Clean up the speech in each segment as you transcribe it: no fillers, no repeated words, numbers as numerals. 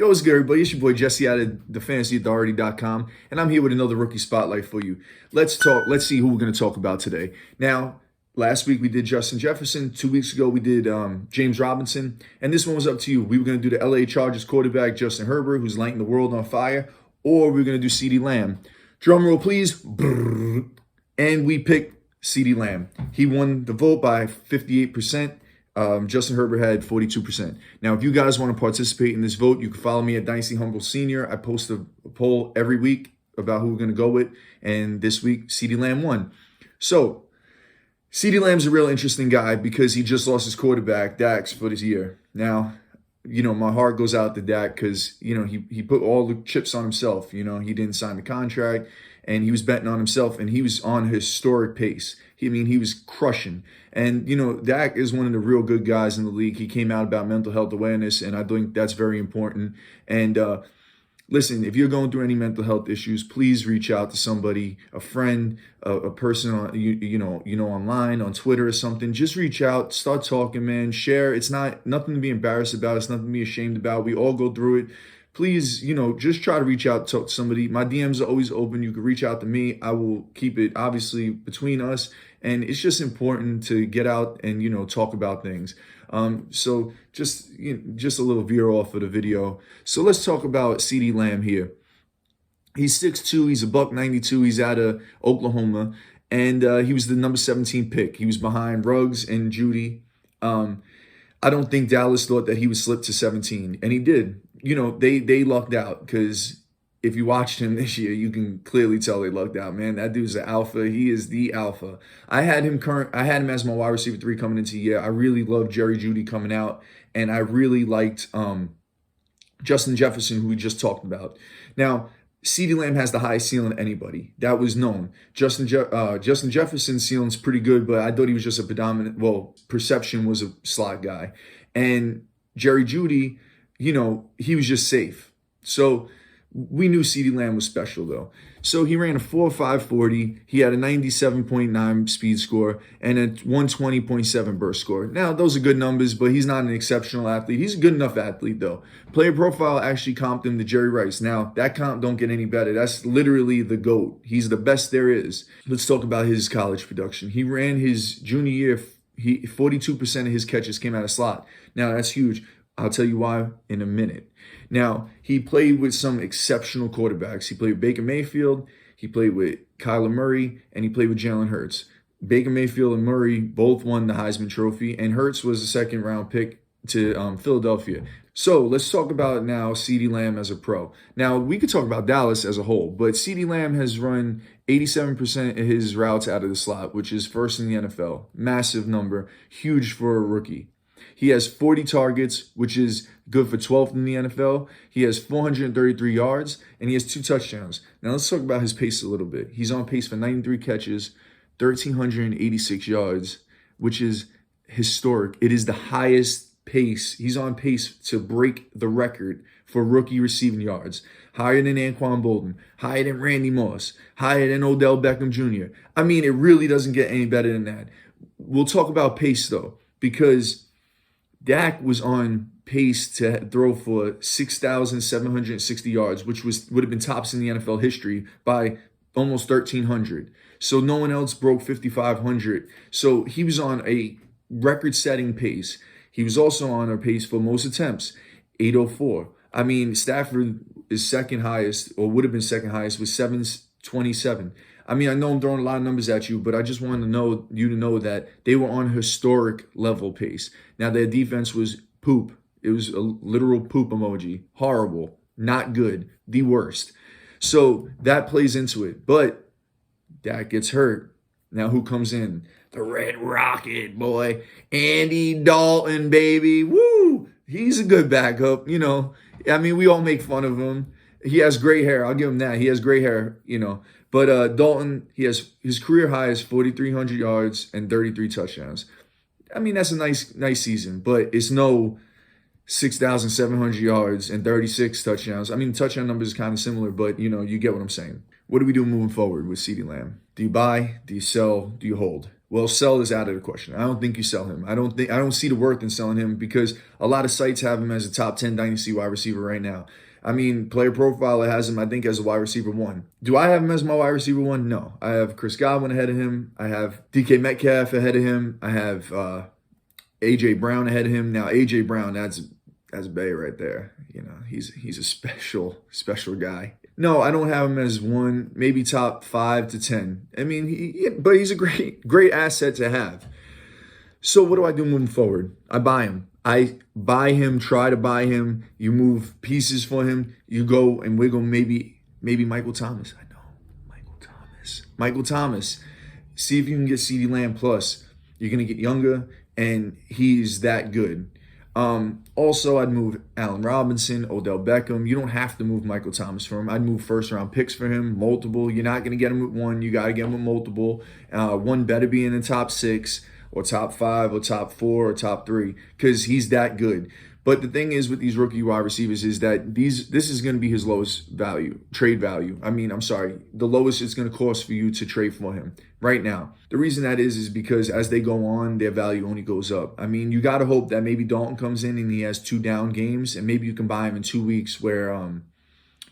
Yo, what's good, everybody? It's your boy Jesse out of thefantasyauthority.com, and I'm here with another rookie spotlight for you. Let's see who we're going to talk about today. Now, last week we did Justin Jefferson. 2 weeks ago we did James Robinson, and this one was up to you. We were going to do the LA Chargers quarterback Justin Herbert, who's lighting the world on fire, or we are going to do CeeDee Lamb. Drum roll, please. And we picked CeeDee Lamb. He won the vote by 58%. Justin Herbert had 42%. Now, if you guys want to participate in this vote, you can follow me at Dynasty Humble Senior. I post a poll every week about who we're going to go with. And this week, CeeDee Lamb won. So, CeeDee Lamb's a real interesting guy because he just lost his quarterback, Dax, for this year. Now, my heart goes out to Dak because, he put all the chips on himself. He didn't sign the contract and he was betting on himself and he was on a historic pace. He was crushing. And, Dak is one of the real good guys in the league. He came out about mental health awareness, and I think that's very important. And listen, if you're going through any mental health issues, please reach out to somebody, a friend, a person on, online, on Twitter or something. Just reach out, start talking, man. Share. It's nothing to be embarrassed about. It's nothing to be ashamed about. We all go through it. Please, just try to reach out to somebody. My DMs are always open. You can reach out to me. I will keep it, obviously, between us. And it's just important to get out and, talk about things. So just a little veer off of the video. So let's talk about CeeDee Lamb here. He's 6'2". He's a $192. He's out of Oklahoma. And he was the number 17 pick. He was behind Ruggs and Judy. I don't think Dallas thought that he would slip to 17. And he did. They lucked out because if you watched him this year, you can clearly tell they lucked out, man. That dude's an alpha. He is the alpha. I had him as my wide receiver 3 coming into the year. I really loved Jerry Jeudy coming out, and I really liked Justin Jefferson, who we just talked about. Now, CeeDee Lamb has the highest ceiling of anybody. That was known. Justin Jefferson's ceiling's pretty good, but I thought he was just perception was a slot guy. And Jerry Jeudy, he was just safe. So we knew CeeDee Lamb was special, though. So he ran a 4.5 40. He had a 97.9 speed score and a 120.7 burst score. Now, those are good numbers, but he's not an exceptional athlete. He's a good enough athlete, though. Player Profile actually comped him to Jerry Rice. Now, that comp don't get any better. That's literally the GOAT. He's the best there is. Let's talk about his college production. He ran his junior year, 42% of his catches came out of slot. Now, that's huge. I'll tell you why in a minute. Now, he played with some exceptional quarterbacks. He played with Baker Mayfield, he played with Kyler Murray, and he played with Jalen Hurts. Baker Mayfield and Murray both won the Heisman Trophy, and Hurts was a second-round pick to Philadelphia. So let's talk about now CeeDee Lamb as a pro. Now, we could talk about Dallas as a whole, but CeeDee Lamb has run 87% of his routes out of the slot, which is first in the NFL. Massive number, huge for a rookie. He has 40 targets, which is good for 12th in the NFL. He has 433 yards, and he has 2 touchdowns. Now, let's talk about his pace a little bit. He's on pace for 93 catches, 1,386 yards, which is historic. It is the highest pace. He's on pace to break the record for rookie receiving yards. Higher than Anquan Bolden, higher than Randy Moss, higher than Odell Beckham Jr. It really doesn't get any better than that. We'll talk about pace, though, because Dak was on pace to throw for 6,760 yards, which would have been tops in the NFL history by almost 1,300. So no one else broke 5,500. So he was on a record-setting pace. He was also on a pace for most attempts, 804. Stafford is second highest, or would have been second highest, with 727. I know I'm throwing a lot of numbers at you, but I just wanted you to know that they were on historic level pace. Now, their defense was poop. It was a literal poop emoji. Horrible. Not good. The worst. So that plays into it. But Dak gets hurt. Now, who comes in? The Red Rocket, boy. Andy Dalton, baby. Woo! He's a good backup, we all make fun of him. He has gray hair. I'll give him that. He has gray hair, But Dalton, he has his career high is 4,300 yards and 33 touchdowns. That's a nice season, but it's no 6,700 yards and 36 touchdowns. Touchdown numbers is kind of similar, but you get what I'm saying. What do we do moving forward with CeeDee Lamb? Do you buy? Do you sell? Do you hold? Well, sell is out of the question. I don't think you sell him. I don't see the worth in selling him because a lot of sites have him as a top 10 dynasty wide receiver right now. I mean, Player Profiler has him, I think, as a wide receiver 1. Do I have him as my wide receiver 1? No. I have Chris Godwin ahead of him. I have DK Metcalf ahead of him. I have A.J. Brown ahead of him. Now, A.J. Brown, that's a bay right there. You know, he's a special guy. No, I don't have him as 1, maybe top 5 to 10. I mean, but he's a great asset to have. So what do I do moving forward? I buy him. I buy him, try to buy him. You move pieces for him. You go and wiggle maybe Michael Thomas. I know, Michael Thomas. See if you can get CeeDee Lamb plus. You're going to get younger, and he's that good. Also, I'd move Allen Robinson, Odell Beckham. You don't have to move Michael Thomas for him. I'd move first-round picks for him, multiple. You're not going to get him with 1. You got to get him with multiple. 1 better be in the top 6 or top 5 or top 4 or top 3 because he's that good. But the thing is with these rookie wide receivers is that this is going to be his lowest value, trade value. The lowest it's going to cost for you to trade for him right now. The reason that is because as they go on, their value only goes up. I mean, you got to hope that maybe Dalton comes in and he has 2 down games, and maybe you can buy him in 2 weeks where,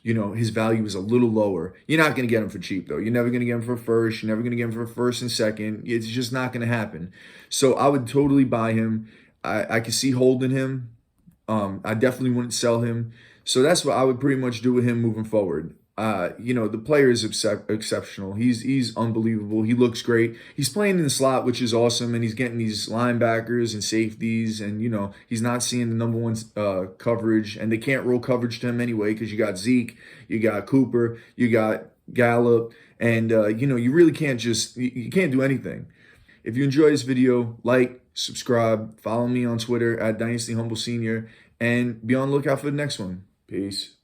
his value is a little lower. You're not going to get him for cheap, though. You're never going to get him for first. You're never going to get him for first and second. It's just not going to happen. So I would totally buy him. I could see holding him. I definitely wouldn't sell him. So that's what I would pretty much do with him moving forward. The player is exceptional. He's unbelievable. He looks great. He's playing in the slot, which is awesome, and he's getting these linebackers and safeties, and he's not seeing the number 1 coverage, and they can't roll coverage to him anyway because you got Zeke, you got Cooper, you got Gallup, and you really can't you can't do anything. If you enjoy this video, like, subscribe, follow me on Twitter at Dynasty Humble Senior, and be on the lookout for the next one. Peace.